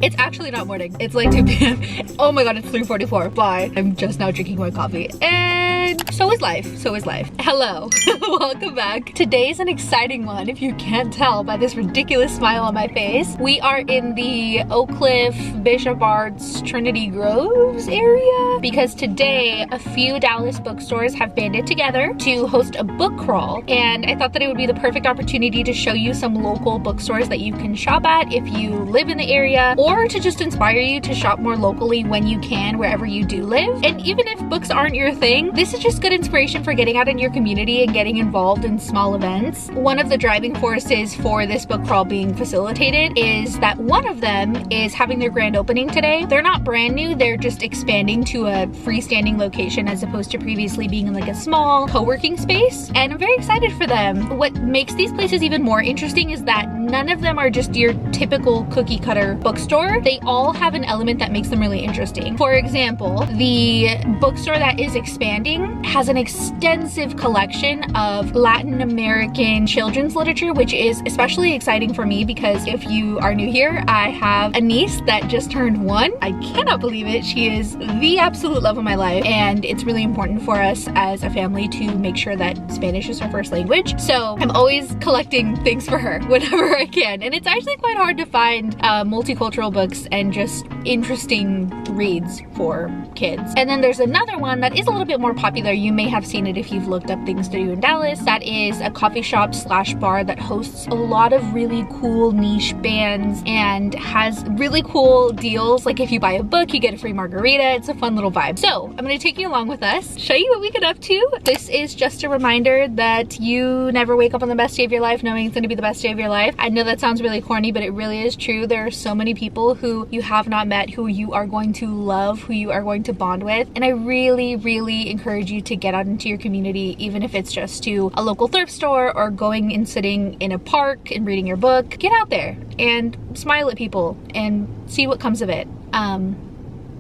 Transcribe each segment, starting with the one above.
It's actually not morning. It's like 2 p.m. Oh my god, it's 3:44. Bye. I'm just now drinking my coffee. And so is life. So is life. Hello. Welcome back. Today's an exciting one, if you can't tell by this ridiculous smile on my face. We are in the Oak Cliff, Bishop Arts, Trinity Groves area because today a few Dallas bookstores have banded together to host a book crawl, and I thought that it would be the perfect opportunity to show you some local bookstores that you can shop at if you live in the area, or to just inspire you to shop more locally when you can wherever you do live. And even if books aren't your thing, this is just good inspiration for getting out in your community and getting involved in small events. One of the driving forces for this book crawl being facilitated is that one of them is having their grand opening today. They're not brand new, they're just expanding to a freestanding location as opposed to previously being in like a small co-working space, and I'm very excited for them. What makes these places even more interesting is that none of them are just your typical cookie cutter bookstore. They all have an element that makes them really interesting. For example, the bookstore that is expanding has an extensive collection of Latin American children's literature, which is especially exciting for me because if you are new here, I have a niece that just turned 1. I cannot believe it. She is the absolute love of my life, and it's really important for us as a family to make sure that Spanish is her first language. So I'm always collecting things for her whenever I can, and it's actually quite hard to find multicultural books and just interesting reads for kids. And then there's another one that is a little bit more popular. You may have seen it if you've looked up things to do in Dallas. That is a coffee shop slash bar that hosts a lot of really cool niche bands and has really cool deals. Like if you buy a book, you get a free margarita. It's a fun little vibe. So I'm gonna take you along with us, show you what we get up to. This is just a reminder that you never wake up on the best day of your life knowing it's gonna be the best day of your life. I know that sounds really corny, but it really is true. There are so many people who you have not met, who you are going to love, who you are going to bond with. And I really, really encourage you to get out into your community, even if it's just to a local thrift store or going and sitting in a park and reading your book. Get out there and smile at people and see what comes of it.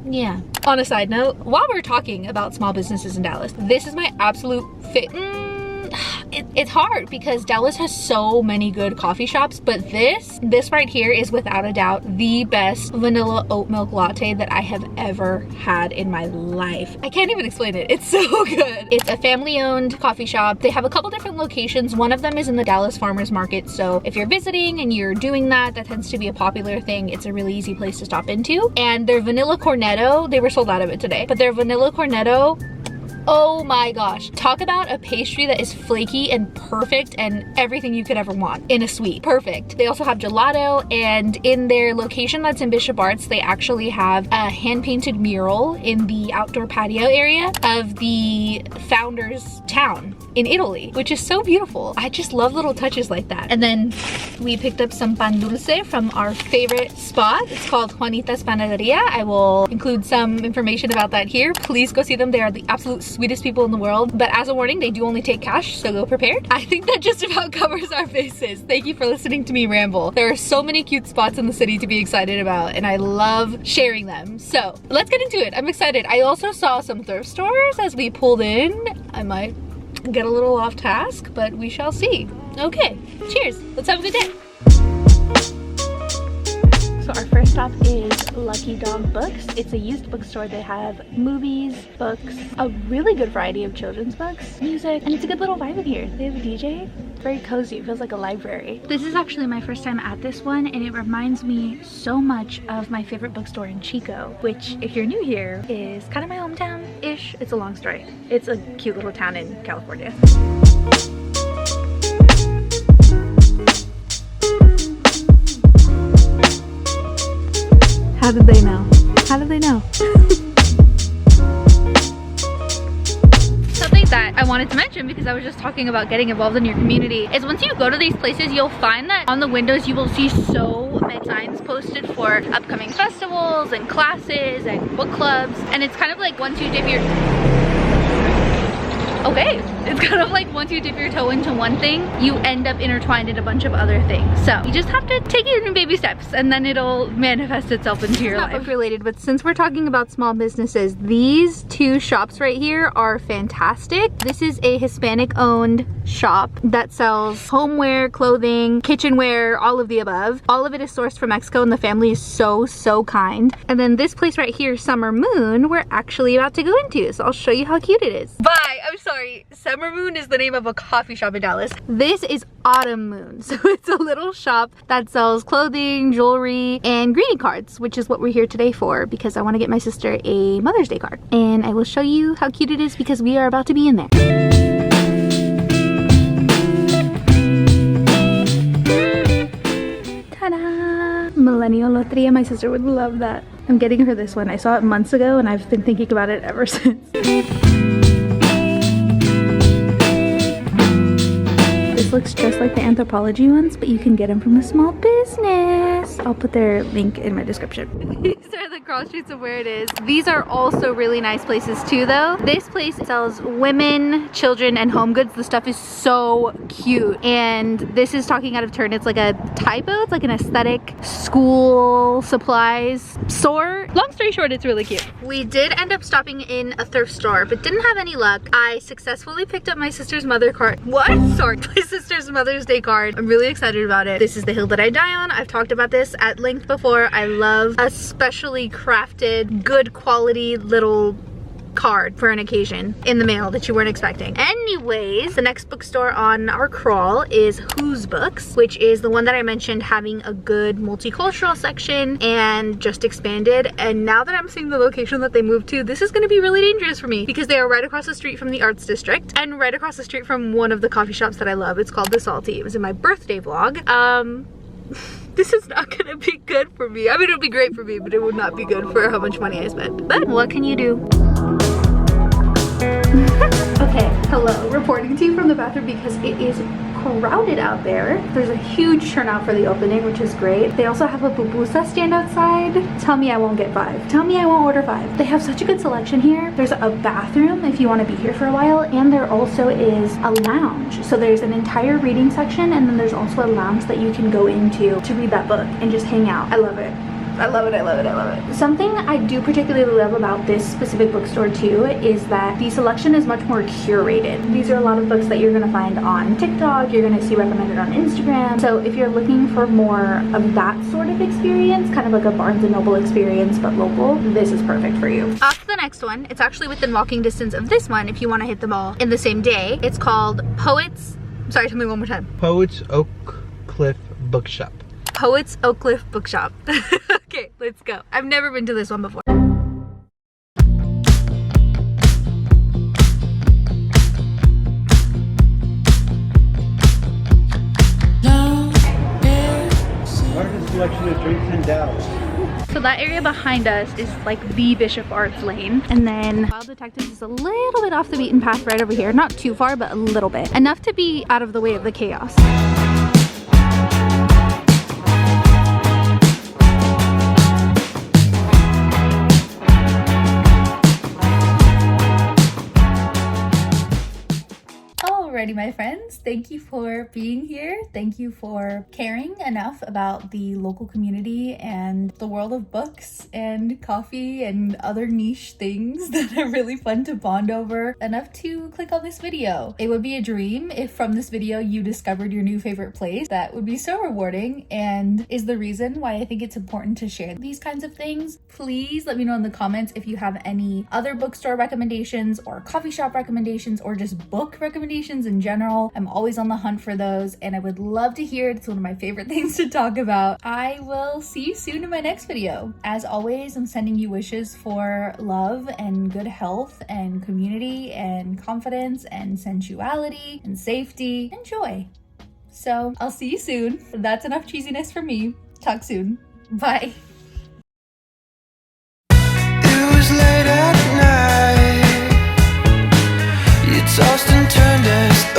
Yeah. On a side note, while we're talking about small businesses in Dallas, this is my absolute it's hard because Dallas has so many good coffee shops, but this right here is without a doubt the best vanilla oat milk latte that I have ever had in my life. I can't even explain it. It's so good. It's a family-owned coffee shop. They have a couple different locations. One of them is in the Dallas Farmers Market, so if you're visiting and you're doing that tends to be a popular thing. It's a really easy place to stop into. And their vanilla cornetto, they were sold out of it today, but their vanilla cornetto, oh my gosh. Talk about a pastry that is flaky and perfect and everything you could ever want in a sweet. Perfect. They also have gelato, and in their location that's in Bishop Arts, they actually have a hand-painted mural in the outdoor patio area of the founder's town in Italy, which is so beautiful. I just love little touches like that. And then we picked up some pan dulce from our favorite spot. It's called Juanita's Panaderia. I will include some information about that here. Please go see them. They are the absolute sweetest people in the world, but as a warning, they do only take cash, so go prepared. I think that just about covers our bases. Thank you for listening to me ramble. There are so many cute spots in the city to be excited about, and I love sharing them. So let's get into it. I'm excited. I also saw some thrift stores as we pulled in. I might get a little off task, but we shall see. Okay, cheers. Let's have a good day. So our first stop is Lucky Dog Books. It's a used bookstore. They have movies, books, a really good variety of children's books, music, and it's a good little vibe in here. They have a DJ. Very cozy. It feels like a library. This is actually my first time at this one, and it reminds me so much of my favorite bookstore in Chico, which, if you're new here, is kind of my hometown-ish. It's a long story. It's a cute little town in California. How did they know? How did they know? Something that I wanted to mention, because I was just talking about getting involved in your community, is once you go to these places, you'll find that on the windows you will see so many signs posted for upcoming festivals and classes and book clubs. And it's kind of like once you dip your... Okay, It's kind of like once you dip your toe into one thing, you end up intertwined in a bunch of other things. So you just have to take it in baby steps and then it'll manifest itself into your life. Not book related, but since we're talking about small businesses, these two shops right here are fantastic. This is a Hispanic owned shop that sells homeware, clothing, kitchenware, all of the above. All of it is sourced from Mexico and the family is so kind. And then this place right here, Summer Moon, we're actually about to go into. So I'll show you how cute it is. Bye, I'm sorry. Summer Moon is the name of a coffee shop in Dallas. This is Autumn Moon. So it's a little shop that sells clothing, jewelry, and greeting cards, which is what we're here today for because I want to get my sister a Mother's Day card. And I will show you how cute it is because we are about to be in there. Ta-da! Millennial Loteria. My sister would love that. I'm getting her this one. I saw it months ago and I've been thinking about it ever since. This looks just like the Anthropology ones, but you can get them from a small business. I'll put their link in my description. These are the cross streets of where it is. These are also really nice places too though. This place sells women, children, and home goods. The stuff is so cute. And this is talking out of turn. It's like a typo. It's like an aesthetic school supplies store. Long story short, it's really cute. We did end up stopping in a thrift store, but didn't have any luck. I successfully picked up my sister's sister's Mother's Day card. I'm really excited about it. This is the hill that I die on. I've talked about this at length before. I love a specially crafted, good quality little card for an occasion in the mail that you weren't expecting. Anyways, the next bookstore on our crawl is Who's Books, which is the one that I mentioned having a good multicultural section and just expanded. And now that I'm seeing the location that they moved to, this is going to be really dangerous for me because they are right across the street from the Arts District and right across the street from one of the coffee shops that I love. It's called The Salty. It was in my birthday vlog. This is not gonna be good for me. I mean, it'll be great for me, but it would not be good for how much money I spent. But what can you do? Okay, hello. Reporting to you from the bathroom because it is crowded out there. There's a huge turnout for the opening, which is great. They also have a pupusa stand outside. Tell me I won't get 5. Tell me I won't order 5. They have such a good selection here. There's a bathroom if you want to be here for a while, and there also is a lounge. So there's an entire reading section, and then there's also a lounge that you can go into to read that book and just hang out. I love it. I love it, I love it, I love it. Something I do particularly love about this specific bookstore too is that the selection is much more curated. These are a lot of books that you're gonna find on TikTok, you're gonna see recommended on Instagram. So if you're looking for more of that sort of experience, kind of like a Barnes & Noble experience but local, this is perfect for you. Off to the next one. It's actually within walking distance of this one if you wanna hit them all in the same day. It's called sorry, tell me one more time. Poets Oak Cliff Bookshop. Poets Oak Cliff Bookshop. Okay, let's go. I've never been to this one before. Largest selection of drinks in Dallas. So that area behind us is like the Bishop Arts Lane. And then Wild Detectives is a little bit off the beaten path right over here. Not too far, but a little bit. Enough to be out of the way of the chaos. Alrighty, my friends, thank you for being here. Thank you for caring enough about the local community and the world of books and coffee and other niche things that are really fun to bond over enough to click on this video. It would be a dream if from this video you discovered your new favorite place. That would be so rewarding and is the reason why I think it's important to share these kinds of things. Please let me know in the comments if you have any other bookstore recommendations or coffee shop recommendations or just book recommendations in general. I'm always on the hunt for those and I would love to hear it. It's one of my favorite things to talk about. I will see you soon in my next video. As always, I'm sending you wishes for love and good health and community and confidence and sensuality and safety and joy. So I'll see you soon. That's enough cheesiness for me. Talk soon. Bye. It was late at night. You tossed and turned as